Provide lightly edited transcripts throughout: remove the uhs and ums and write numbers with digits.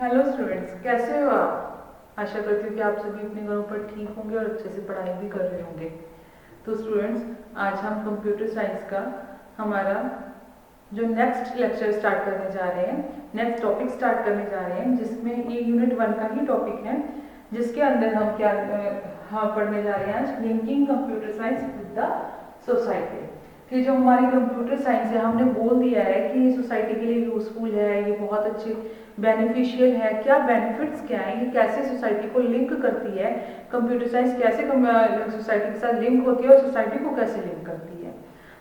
Hello students, कैसे हो आप। आशा करती हूँ कि आप सभी अपने घरों पर ठीक होंगे और अच्छे से पढ़ाई भी कर रहे होंगे। तो स्टूडेंट्स, आज हम कंप्यूटर साइंस का हमारा जो नेक्स्ट लेक्चर स्टार्ट करने जा रहे हैं, नेक्स्ट टॉपिक स्टार्ट करने जा रहे हैं, जिसमें ये यूनिट 1 का ही टॉपिक है, जिसके अंदर हम क्या पढ़ने जा रहे हैं आज, linking computer science with the society. कि जो हमारी कंप्यूटर साइंस है, हमने बोल दिया है कि ये सोसाइटी के लिए यूजफुल है, ये बहुत अच्छे बेनिफिशियल है। क्या बेनिफिट्स क्या है, ये कैसे सोसाइटी को लिंक करती है, कंप्यूटर साइंस कैसे सोसाइटी के साथ लिंक होती है और सोसाइटी को कैसे लिंक करती है।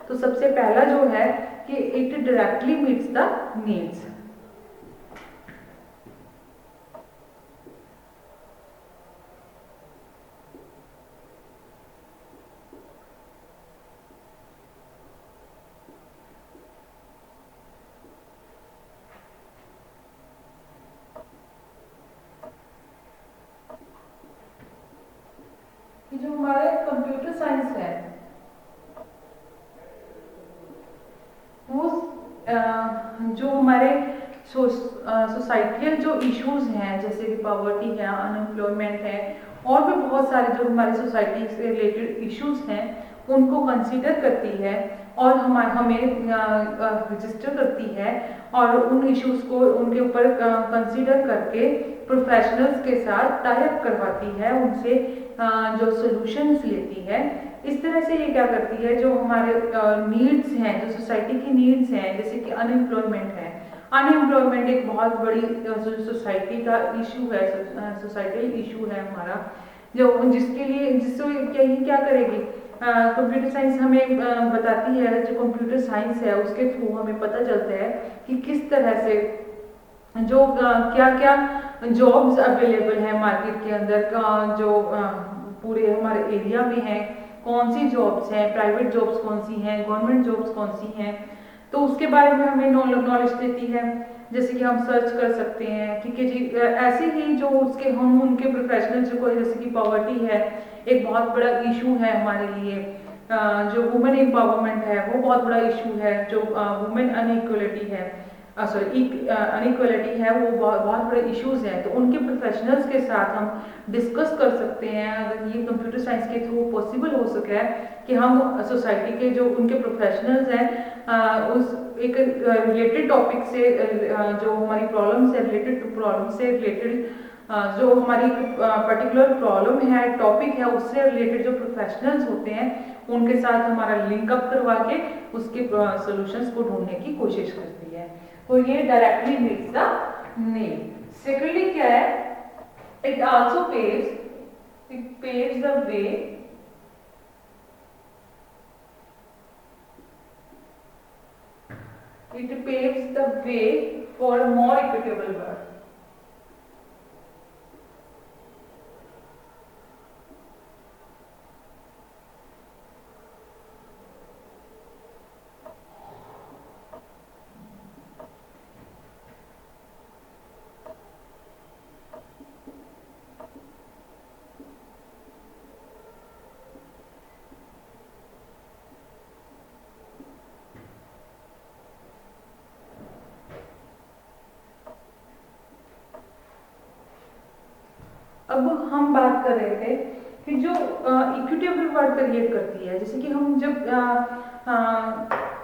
तो सबसे पहला जो है कि it directly meets the needs. कि जो हमारे कंप्यूटर साइंस है वो जो हमारे सोसाइटियल जो इश्यूज हैं, जैसे कि पॉवर्टी है, अनएम्प्लॉयमेंट है, और भी बहुत सारे जो हमारी सोसाइटी से रिलेटेड इश्यूज हैं, उनको कंसीडर करती है और हमें रजिस्टर करती है, और उन इश्यूज को उनके ऊपर कंसीडर करके प्रोफेशनल्स के साथ टाइप करवाती है, उनसे जो सॉल्यूशंस लेती है। इस तरह से ये क्या करती है, जो हमारे नीड्स हैं, जो सोसाइटी की नीड्स हैं, जैसे कि अनएम्प्लॉयमेंट है। अनएम्प्लॉयमेंट एक बहुत बड़ी सोसाइटी का इशू है, सोसाइटल इशू है हमारा, जो जिसके लिए जिससे ये क्या करेगी, कंप्यूटर साइंस हमें बताती है। जो कंप्यूटर साइंस है उसके थ्रू हमें पता चलता है कि किस तरह से जो क्या क्या जॉब्स अवेलेबल है मार्केट के अंदर, जो पूरे हमारे एरिया में है, कौन सी जॉब्स हैं, प्राइवेट जॉब्स कौन सी हैं, गवर्नमेंट जॉब्स कौन सी हैं, तो उसके बारे में हमें नॉलेज देती है। जैसे कि हम सर्च कर सकते हैं, ठीक है जी। ऐसे ही जो उसके हम उनके प्रोफेशनल जो कोई, जैसे कि पॉवर्टी है, एक बहुत बड़ा इशू है हमारे लिए। जो वुमेन एम्पावरमेंट है वो बहुत बड़ा इशू है। जो वुमेन अनइक्वलिटी है, सॉरी अनइक्वलिटी है, वो बहुत बड़े इश्यूज हैं। तो उनके प्रोफेशनल्स के साथ हम डिस्कस कर सकते हैं। अगर ये कंप्यूटर साइंस के थ्रू पॉसिबल हो सके है कि हम सोसाइटी के जो उनके प्रोफेशनल्स हैं उस एक रिलेटेड टॉपिक से, जो हमारी प्रॉब्लम से रिलेटेड टू प्रॉब्लम से रिलेटेड, जो हमारी पर्टिकुलर प्रॉब्लम है, टॉपिक है, उससे रिलेटेड जो प्रोफेशनल्स होते हैं उनके साथ हमारा लिंकअप करवा के उसके सॉल्यूशंस को ढूंढने की कोशिश करती है। तो ये directly meets the need. Secondly क्या है, it also paves the way for a more equitable world. अब हम बात कर रहे थे कि जो इक्विटेबल वर्ड क्रिएट करती है, जैसे कि हम जब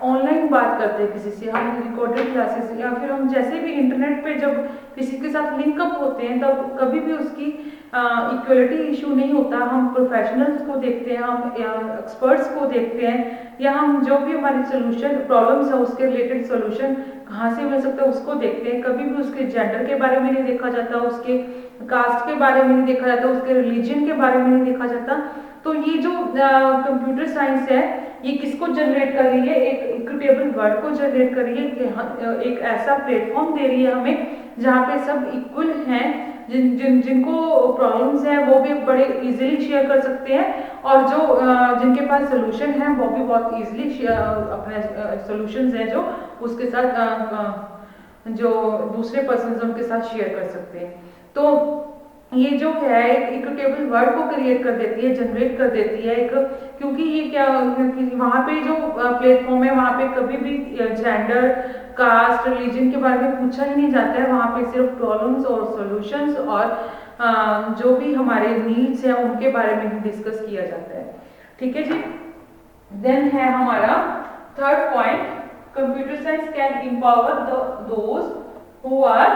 ऑनलाइन बात करते हैं किसी से, हम रिकॉर्डेड क्लासेस, या फिर हम जैसे भी इंटरनेट पे जब किसी के साथ लिंकअप होते हैं, तब कभी भी उसकी इक्वलिटी इशू नहीं होता। हम प्रोफेशनल्स को देखते हैं, हम एक्सपर्ट्स को देखते हैं, या हम जो भी हमारी सोल्यूशन प्रॉब्लम्स है उसके रिलेटेड सोल्यूशन कहाँ से मिल सकता है उसको देखते हैं। कभी भी उसके जेंडर के बारे में नहीं देखा जाता, उसके कास्ट के बारे में नहीं देखा जाता, उसके रिलीजन के बारे में नहीं देखा जाता। तो ये जो कंप्यूटर साइंस है, ये किसको जनरेट कर रही है, एक इक्विटेबल वर्ड को जनरेट कर रही है, एक ऐसा प्लेटफॉर्म दे रही है हमें जहाँ पे सब इक्वल हैं, जिनको प्रॉब्लम्स हैं वो भी बड़े इजीली शेयर कर सकते हैं, और जो जिनके पास सोल्यूशन है वो भी बहुत इजीली अपने सोल्यूशंस हैं जो उसके साथ जो दूसरे पर्सन उनके साथ शेयर कर सकते हैं। तो ये जो है एक इक्विटेबल वर्ड को क्रिएट कर देती है, जनरेट कर देती है एक, क्योंकि ये क्या वहाँ पे जो प्लेटफॉर्म है वहाँ पे कभी भी जेंडर, कास्ट, रिलीजन के बारे में पूछा ही नहीं जाता है। वहाँ पे सिर्फ प्रॉब्लम्स और सॉल्यूशंस और जो भी हमारे नीड्स हैं उनके बारे में ही डिस्कस किया जाता है। ठीक है जी। देन है हमारा third point, computer science can empower those who are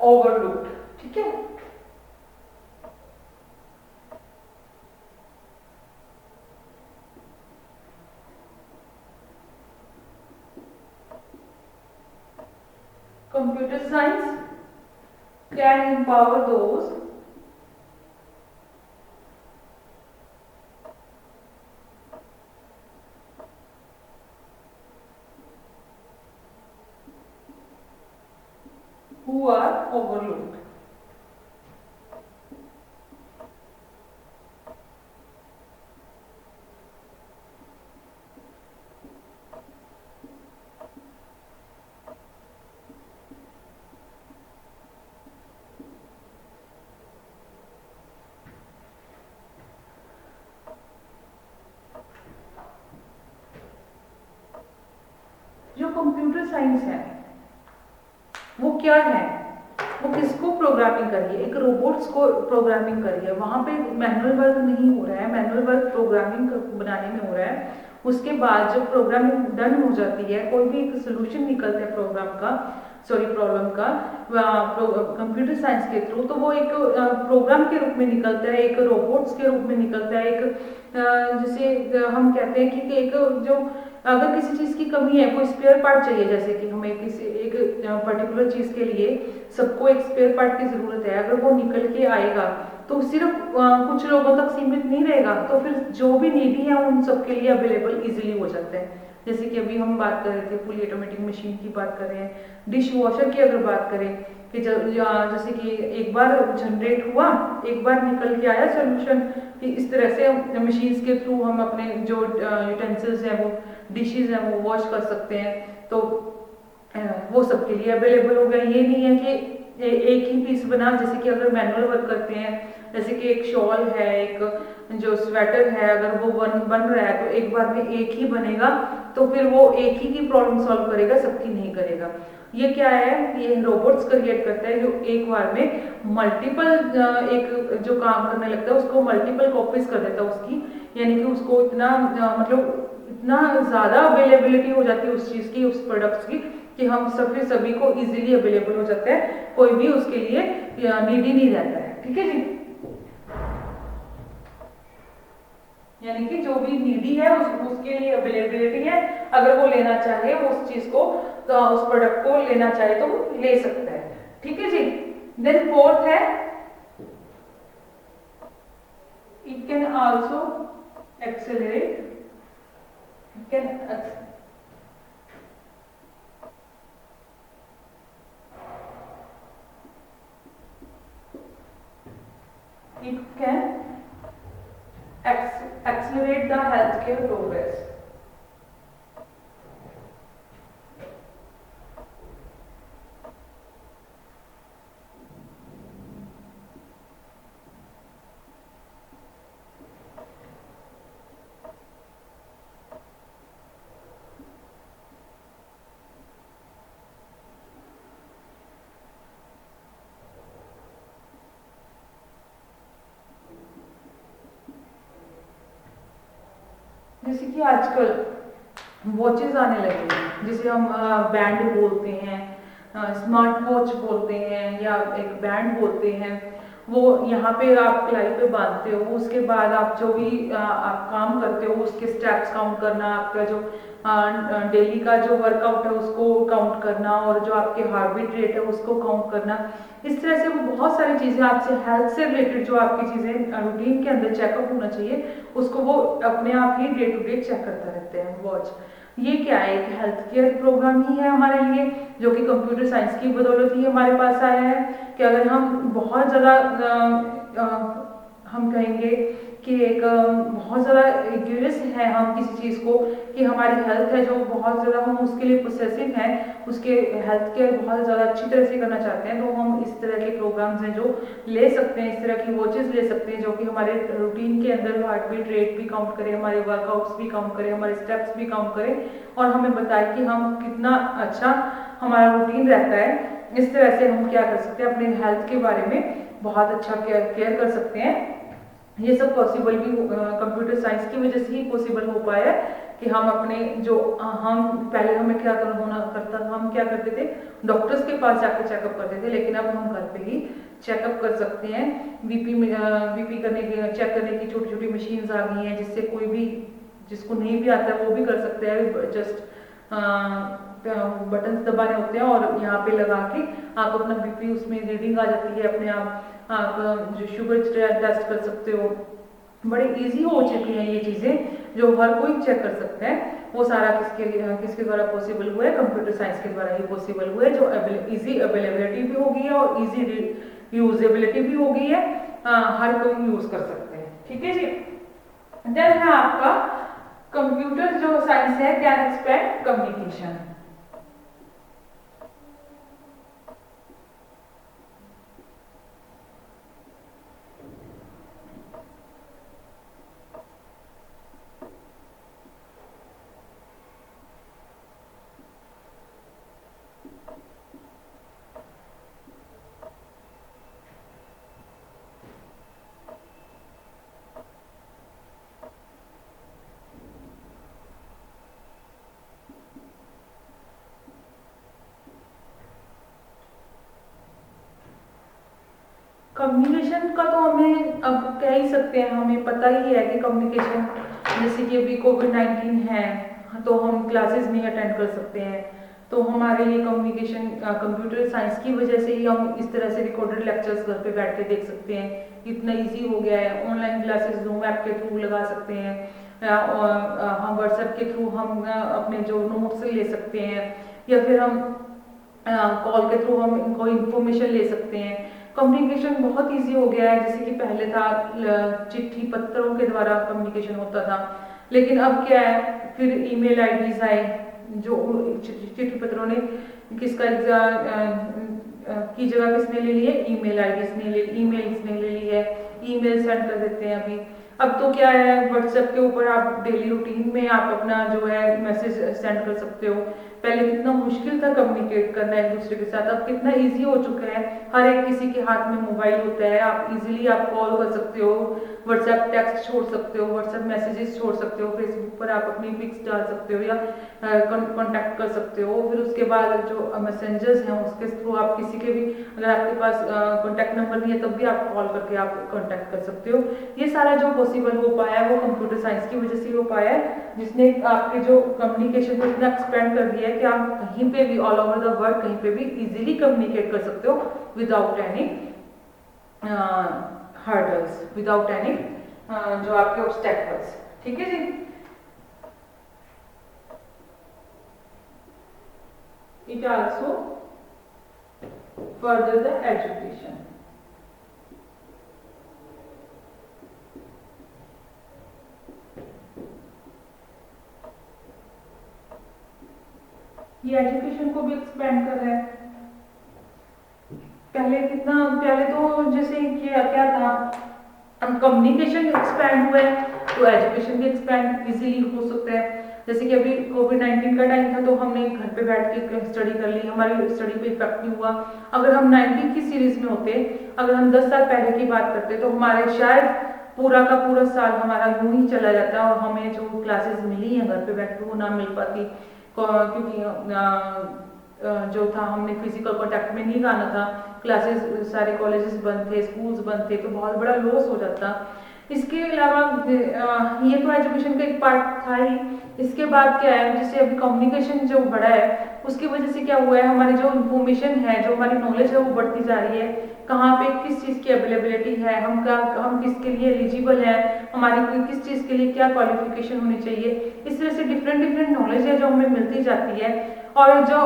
overlooked. ठीक है। Computer science can empower those who are overlooked. जो कंप्यूटर साइंस है वो क्या है, वो किसको प्रोग्रामिंग कर रही है, एक रोबोट्स को प्रोग्रामिंग कर रही है। वहाँ पे मैनुअल वर्क नहीं हो रहा है, मैनुअल वर्क प्रोग्रामिंग बनाने में हो रहा है। उसके बाद जब प्रोग्रामिंग डन हो जाती है, कोई भी एक सोल्यूशन निकलता है प्रोग्राम का, सॉरी प्रॉब्लम का कंप्यूटर साइंस के थ्रू, तो वो एक प्रोग्राम के रूप में निकलता है, एक रोबोट्स के रूप में निकलता है, एक जैसे हम कहते हैं कि एक जो अगर किसी चीज़ की कमी है, कोई स्पेयर पार्ट चाहिए, जैसे कि हमें किसी एक पर्टिकुलर चीज़ के लिए सबको एक स्पेयर पार्ट की ज़रूरत है, अगर वो निकल के आएगा तो सिर्फ कुछ लोगों तक सीमित नहीं रहेगा, तो फिर जो भी नीडी है उन सबके लिए अवेलेबल इजीली हो जाता है। जैसे कि अभी हम बात कर रहे थे फुली ऑटोमेटिक मशीन की बात कर रहे हैं, डिश वॉशर की अगर बात करें कि जैसे कि एक बार जनरेट हुआ, एक बार निकल के आया सोल्यूशन, कि इस तरह से मशीन्स के थ्रू हम अपने जो यूटेंसिल्स हैं, वो डिशेज हैं, वो वॉश कर सकते हैं, तो वो सबके लिए अवेलेबल हो गया। ये नहीं है कि एक ही पीस बना, जैसे कि अगर मैनुअल वर्क करते हैं, जैसे कि एक शॉल है, एक जो स्वेटर है, अगर वो बन रहा है तो एक बार में एक ही बनेगा, तो फिर वो एक ही की प्रॉब्लम सॉल्व करेगा, सबकी नहीं करेगा। ये क्या है, ये रोबोट्स क्रिएट करता है जो एक बार में मल्टीपल एक जो काम करने लगता है उसको मल्टीपल कॉपीज कर देता है उसकी, यानी कि उसको इतना मतलब इतना ज़्यादा अवेलेबिलिटी हो जाती है उस चीज़ की, उस प्रोडक्ट्स की, कि हम सभी को इजीली अवेलेबल हो जाता है, कोई भी उसके लिए नीडी नहीं रहता है। ठीक है जी। यानी कि जो भी नीडी है उसके लिए अवेलेबिलिटी है, अगर वो लेना चाहे वो उस चीज को, तो उस प्रोडक्ट को लेना चाहे तो वो ले सकता है। ठीक है जी। देन फोर्थ है, it can also accelerate, it can it can accelerate the healthcare progress. जैसे कि आजकल वॉचेस आने लगे हैं, जिसे हम बैंड बोलते हैं, स्मार्ट वॉच बोलते हैं, या एक बैंड बोलते हैं। वो यहाँ पे आप कलाई पे बांधते हो, उसके बाद आप जो भी आप काम करते हो उसके स्टेप्स काउंट करना, आपका जो डेली का जो वर्कआउट है उसको काउंट करना, और जो आपके हार्ट बीट रेट है उसको काउंट करना। इस तरह से वो बहुत सारी चीज़ें आपसे हेल्थ से रिलेटेड जो आपकी चीज़ें रूटीन के अंदर चेकअप होना चाहिए, उसको वो अपने आप ही डे टू डे चेक करता रहते हैं वॉच। ये क्या है, एक हेल्थ केयर प्रोग्राम ही है हमारे लिए, जो कि कंप्यूटर साइंस की बदौलत ही हमारे पास आया है। कि अगर हम बहुत ज़्यादा हम कहेंगे कि एक बहुत ज़्यादा क्यूरियस है हम किसी चीज़ को, कि हमारी हेल्थ है जो बहुत ज़्यादा हम उसके लिए पोसेसिव हैं, उसके हेल्थ केयर बहुत ज़्यादा अच्छी तरह से करना चाहते हैं, तो हम इस तरह के प्रोग्राम्स हैं जो ले सकते हैं, इस तरह की वॉचेस ले सकते हैं जो कि हमारे रूटीन के अंदर हार्ट बीट रेट भी काउंट करे, हमारे वर्कआउट्स भी काउंट करे, हमारे स्टेप्स भी काउंट करे और हमें बताए कि हम कितना अच्छा हमारा रूटीन रहता है। इस तरह से हम क्या कर सकते हैं, अपने हेल्थ के बारे में बहुत अच्छा केयर कर सकते हैं। ये सब पॉसिबल भी कंप्यूटर साइंस की वजह से ही पॉसिबल हो पाया है कि हम अपने जो हम पहले हमें क्या होना करता था, हम क्या करते थे, डॉक्टर्स के पास जाकर चेकअप करते थे, लेकिन अब हम घर पे ही चेकअप कर सकते हैं। बीपी करने की चेक करने की छोटी छोटी मशीन्स आ गई हैं, जिससे कोई भी जिसको नहीं भी आता है वो भी कर सकते हैं। जस्ट बटन दबाने होते हैं और यहाँ पे लगा के आप अपना बीपी उसमें रीडिंग आ जाती है अपने आप जो शुगर टेस्ट कर सकते हो। बड़े इजी हो चुकी हैं ये चीज़ें जो हर कोई चेक कर सकता है। वो सारा किसके द्वारा पॉसिबल हुआ है, कंप्यूटर साइंस के द्वारा ही पॉसिबल हुआ है, जो इजी अवेलेबिलिटी भी हो गई है और इजी यूजेबिलिटी भी हो गई है, हर कोई यूज कर सकते हैं। ठीक है जी। देन है आपका कंप्यूटर जो साइंस है कैन एक्सपेंड कम्युनिकेशन। कम्युनिकेशन का तो हमें अब कह ही सकते हैं, हमें पता ही है कि कम्युनिकेशन, जैसे कि अभी कोविड-19 है तो हम क्लासेस नहीं अटेंड कर सकते हैं, तो हमारे लिए कम्युनिकेशन कंप्यूटर साइंस की वजह से ही हम इस तरह से रिकॉर्डेड लेक्चर्स घर पे बैठ के देख सकते हैं। इतना इजी हो गया है। ऑनलाइन क्लासेस जूम ऐप के थ्रू लगा सकते हैं, हम व्हाट्सएप के थ्रू हम अपने जो नोट्स ले सकते हैं, या फिर हम कॉल के थ्रू हम इनको इंफॉर्मेशन ले सकते हैं। कम्युनिकेशन बहुत इजी हो गया है। जैसे कि पहले था चिट्ठी पत्रों के द्वारा कम्युनिकेशन होता था, लेकिन अब क्या है, फिर ईमेल आईडीज आए, जो चिट्ठी पत्रों ने किसका की जगह किसने ले ली है, ईमेल आईडीज ने ले ली है, ईमेल सेंड कर देते हैं अभी। अब तो क्या है, व्हाट्सएप के ऊपर आप डेली रूटीन में आप अपना जो है मैसेज सेंड कर सकते हो। पहले कितना मुश्किल था कम्युनिकेट करना एक दूसरे के साथ, अब कितना इजी हो चुका है। हर एक किसी के हाथ में मोबाइल होता है, आप इजीली आप कॉल कर सकते हो, व्हाट्सएप टेक्स्ट छोड़ सकते हो, व्हाट्सएप मैसेजेस छोड़ सकते हो, फेसबुक पर आप अपनी पिक्स डाल सकते हो या कांटेक्ट कर सकते हो। फिर उसके बाद जो मैसेंजर्स हैं उसके थ्रू आप किसी के भी, अगर आपके पास कॉन्टैक्ट नंबर नहीं है तब भी आप कॉल करके आप कॉन्टैक्ट कर सकते हो। ये सारा जो पॉसिबल हो पाया है वो कंप्यूटर साइंस की वजह से हो पाया है, जिसने आपके जो कम्युनिकेशन को इतना एक्सपेंड कर दिया है कि आप कहीं पे भी ऑल ओवर द वर्ल्ड कहीं पे भी इजीली कम्युनिकेट कर सकते हो without any hurdles, without any जो आपके ऑब्स्टेकल्स। ठीक है जी। It also further the education. ये एजुकेशन को भी एक्सपेंड कर रहा है। पहले तो जैसे क्या था, कम्युनिकेशन एक्सपैंड हुआ है तो एजुकेशन भी एक्सपैंड इजीली हो सकता है। जैसे कि अभी कोविड-19 का टाइम था तो हमने घर पे बैठ के स्टडी कर ली, हमारी स्टडी पे इफेक्ट नहीं हुआ। अगर हम 90 की सीरीज में होते, अगर हम 10 साल पहले की बात करते तो हमारे शायद पूरा का पूरा साल हमारा यूं ही चला जाता और हमें जो क्लासेस मिली हैं घर पे बैठ के वो ना मिल पाती, क्योंकि जो था हमने फिजिकल कॉन्टैक्ट में नहीं आना था, क्लासेस सारे कॉलेजेस बंद थे, स्कूल्स बंद थे, तो बहुत बड़ा लॉस हो जाता। इसके अलावा ये तो एजुकेशन का एक पार्ट था ही। इसके बाद क्या है, जैसे अभी कम्युनिकेशन जो बढ़ा है उसकी वजह से क्या हुआ है, हमारी जो इन्फॉर्मेशन है, जो हमारी नॉलेज है वो बढ़ती जा रही है। कहाँ पे किस चीज़ की अवेलेबिलिटी है, हम किसके लिए एलिजिबल है, हमारी किस चीज़ के लिए क्या क्वालिफिकेशन होनी चाहिए, इस तरह से डिफरेंट नॉलेज है जो हमें मिलती जाती है। और जो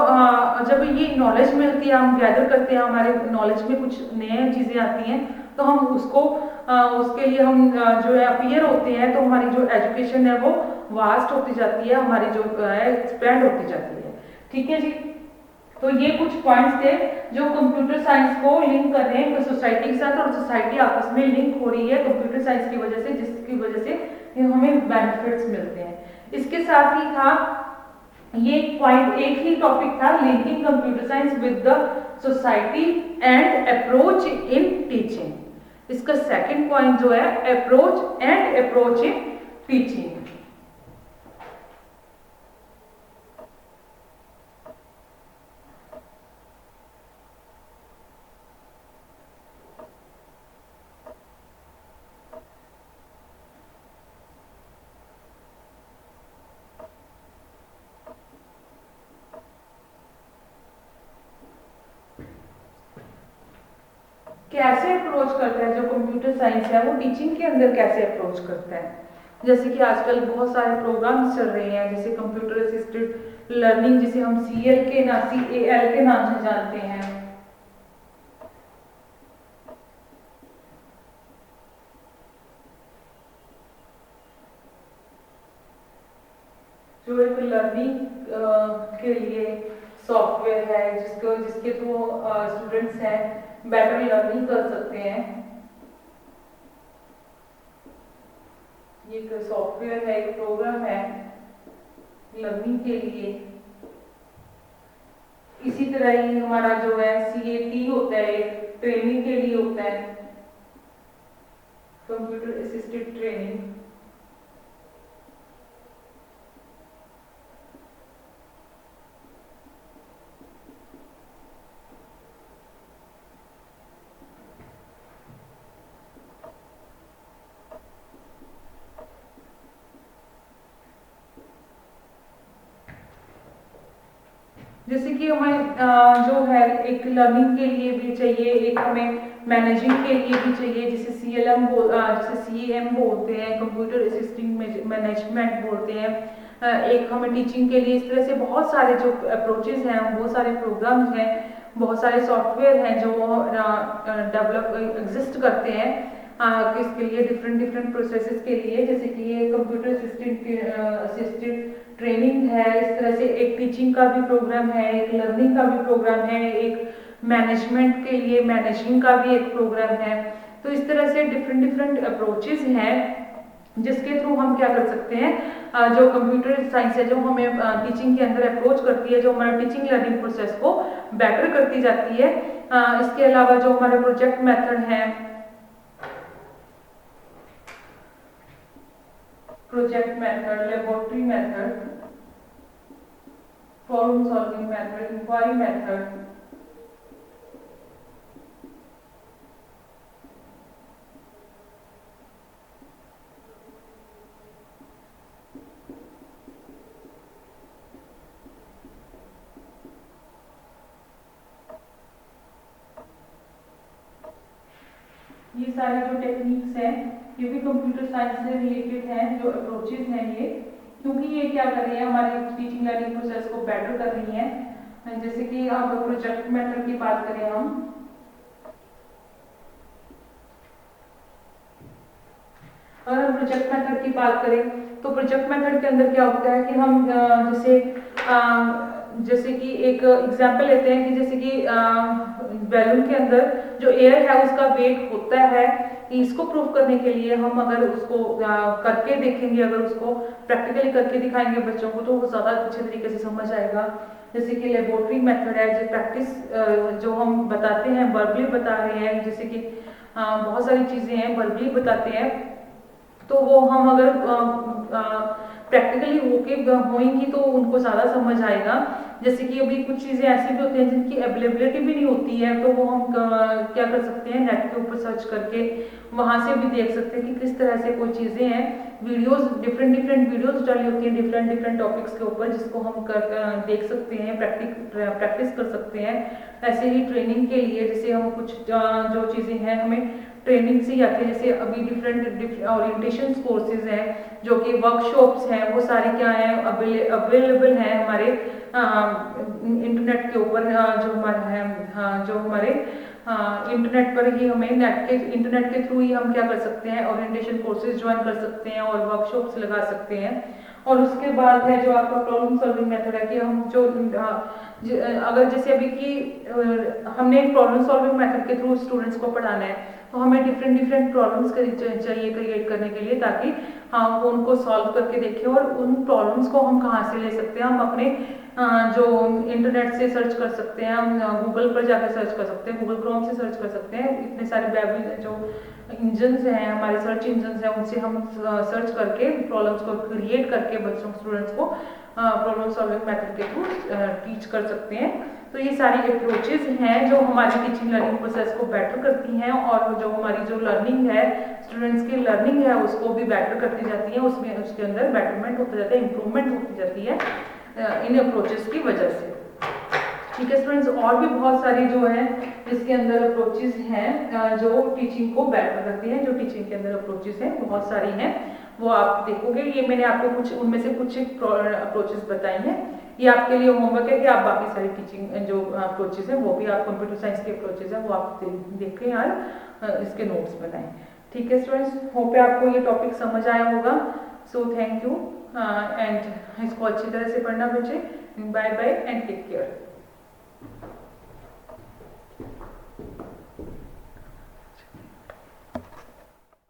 जब ये नॉलेज मिलती है, हम गैदर करते हैं, हमारे नॉलेज में कुछ नए चीज़ें आती हैं, तो हम उसके लिए हम जो है अपीयर होते हैं, तो हमारी जो एजुकेशन है वो वास्ट होती जाती है, हमारी जो है एक्सपेंड होती जाती है। ठीक है जी। तो ये कुछ पॉइंट्स थे जो कंप्यूटर साइंस को लिंक कर रहे हैं सोसाइटी के साथ, और सोसाइटी आपस में लिंक हो रही है कंप्यूटर साइंस की वजह से, जिसकी वजह से हमें बेनिफिट्स मिलते हैं। इसके साथ ही था ये पॉइंट, एक ही टॉपिक था, linking computer science with the society and approach in teaching. इसका सेकंड पॉइंट जो है अप्रोच इन टीचिंग। कैसे अप्रोच करता है जो कंप्यूटर साइंस है, वो टीचिंग के अंदर कैसे अप्रोच करता है। जैसे कि आजकल बहुत सारे प्रोग्राम्स चल रहे हैं, जैसे कंप्यूटर असिस्टेड लर्निंग, जिसे हम CAL के नाम से जानते हैं। जो एक लर्निंग के लिए सॉफ्टवेयर है, जिसके थ्रू स्टूडेंट्स हैं बेटर लर्निंग कर सकते हैं। ये एक सॉफ्टवेयर है, एक प्रोग्राम है लर्निंग के लिए। इसी तरह ही हमारा जो है CAT होता है, एक ट्रेनिंग के लिए होता है, कंप्यूटर असिस्टेड ट्रेनिंग। जैसे कि हमें जो है एक लर्निंग के लिए भी चाहिए, एक हमें मैनेजिंग के लिए भी चाहिए, जिसे CAM बोलते हैं, कंप्यूटर असिस्टिंग मैनेजमेंट बोलते हैं। एक हमें टीचिंग के लिए, इस तरह से बहुत सारे जो अप्रोचेज हैं, बहुत सारे प्रोग्राम्स हैं, बहुत सारे सॉफ्टवेयर हैं जो डेवलप एग्जिस्ट करते हैं इसके लिए, डिफरेंट प्रोसेसेस के लिए। जैसे कि ये कंप्यूटर असिस्टेड ट्रेनिंग है, इस तरह से एक टीचिंग का भी प्रोग्राम है, एक लर्निंग का भी प्रोग्राम है, एक मैनेजमेंट के लिए मैनेजिंग का भी एक प्रोग्राम है। तो इस तरह से डिफरेंट अप्रोचेज हैं जिसके थ्रू हम क्या कर सकते हैं, जो कंप्यूटर साइंस है जो हमें टीचिंग के अंदर अप्रोच करती है, जो हमारा टीचिंग लर्निंग प्रोसेस को बेटर करती जाती है। इसके अलावा जो हमारा प्रोजेक्ट मेथड है, laboratory method, problem solving method, inquiry method, ये सारी जो टेक्निक्स हैं ये भी कंप्यूटर साइंस से रिलेटेड हैं, जो अप्रोचेज हैं ये, क्योंकि ये क्या कर रही है, हमारे टीचिंग लर्निंग प्रोसेस को बेटर कर रही हैं। जैसे कि अब प्रोजेक्ट मेथड की बात करें हम, अगर हम प्रोजेक्ट मेथड की बात करें तो प्रोजेक्ट मेथड के अंदर क्या होता है कि हम जैसे कि एक एग्जाम्पल लेते हैं कि जैसे कि बैलून के अंदर जो एयर है उसका वेट होता है, कि इसको प्रूव करने के लिए हम अगर उसको करके देखेंगे, अगर उसको प्रैक्टिकली करके दिखाएंगे बच्चों को, तो वो ज़्यादा अच्छे तरीके से समझ आएगा। जैसे कि लेबोरेटरी मेथड है, जो प्रैक्टिस जो हम बताते हैं वर्बली बता रहे हैं, जैसे कि बहुत सारी चीज़ें हैं वर्बली बताते हैं, तो वो हम अगर प्रैक्टिकली होंगी तो उनको ज़्यादा समझ आएगा। जैसे कि अभी कुछ चीज़ें ऐसी भी होती हैं जिनकी अवेलेबिलिटी भी नहीं होती है, तो वो हम क्या कर सकते हैं, नेट के ऊपर सर्च करके वहाँ से भी देख सकते हैं कि किस तरह से कोई चीज़ें हैं। वीडियोस डिफरेंट वीडियोस डाली होती हैं डिफरेंट टॉपिक्स के ऊपर, जिसको हम देख सकते हैं, प्रैक्टिस कर सकते हैं। ऐसे ही ट्रेनिंग के लिए जैसे हम कुछ जो चीज़ें हैं हमें ट्रेनिंग से ही आती है, जैसे अभी डिफरेंट ओरिएंटेशन कोर्सेज हैं, जो कि वर्कशॉप्स हैं, वो सारे क्या हैं, अवेलेबल हैं हमारे इंटरनेट के ऊपर, जो हमारे इंटरनेट पर ही हमें इंटरनेट के थ्रू ही हम क्या कर सकते हैं, ओरिएंटेशन कोर्सेज ज्वाइन कर सकते हैं और वर्कशॉप्स लगा सकते हैं। और उसके बाद है जो आपका प्रॉब्लम सॉल्विंग मेथड है कि हम जो अगर जैसे अभी की हमने प्रॉब्लम सॉल्विंग मेथड के थ्रू स्टूडेंट्स को पढ़ाना है, तो हमें डिफरेंट डिफरेंट प्रॉब्लम्स चाहिए क्रिएट करने के लिए, ताकि हम उनको सॉल्व करके देखें और उन प्रॉब्लम्स को हम कहाँ से ले सकते हैं। हम अपने जो इंटरनेट से सर्च कर सकते हैं, हम गूगल पर जाकर सर्च कर सकते हैं, गूगल क्रोम से सर्च कर सकते हैं। इतने सारे वेब जो इंजन्स हैं, हमारे सर्च इंजन्स हैं, उनसे हम सर्च करके प्रॉब्लम्स को क्रिएट करके बच्चों स्टूडेंट्स को प्रॉब्लम सॉल्विंग मेथड के थ्रू टीच कर सकते हैं। तो ये सारी अप्रोचेज हैं जो हमारी टीचिंग लर्निंग प्रोसेस को बेटर करती हैं, और जो हमारी जो लर्निंग है, स्टूडेंट्स की लर्निंग है, उसको भी बेटर करती जाती है। उसमें उसके अंदर बेटरमेंट होता जाता है, इंप्रूवमेंट होती जाती है इन अप्रोचेस की वजह से। ठीक है स्टूडेंट्स, और भी बहुत सारी जो है इसके अंदर अप्रोचेस हैं जो टीचिंग को बेटर करती हैं। जो टीचिंग के अंदर अप्रोचेस हैं बहुत सारी हैं, वो आप देखोगे। ये मैंने आपको कुछ उनमें से कुछ अप्रोचेस बताई हैं। ये आपके लिए होमवर्क है कि आप बाकी सारी टीचिंग जो अप्रोचेस हैं वो भी आप कंप्यूटर साइंस के अप्रोचेस हैं वो आप देखें यार, इसके नोट्स बनाएं। ठीक है स्टूडेंट्स, होप है आपको ये टॉपिक समझ आया होगा। सो थैंक यू एंड इसको अच्छी तरह से पढ़ना बच्चे। Bye bye and take care.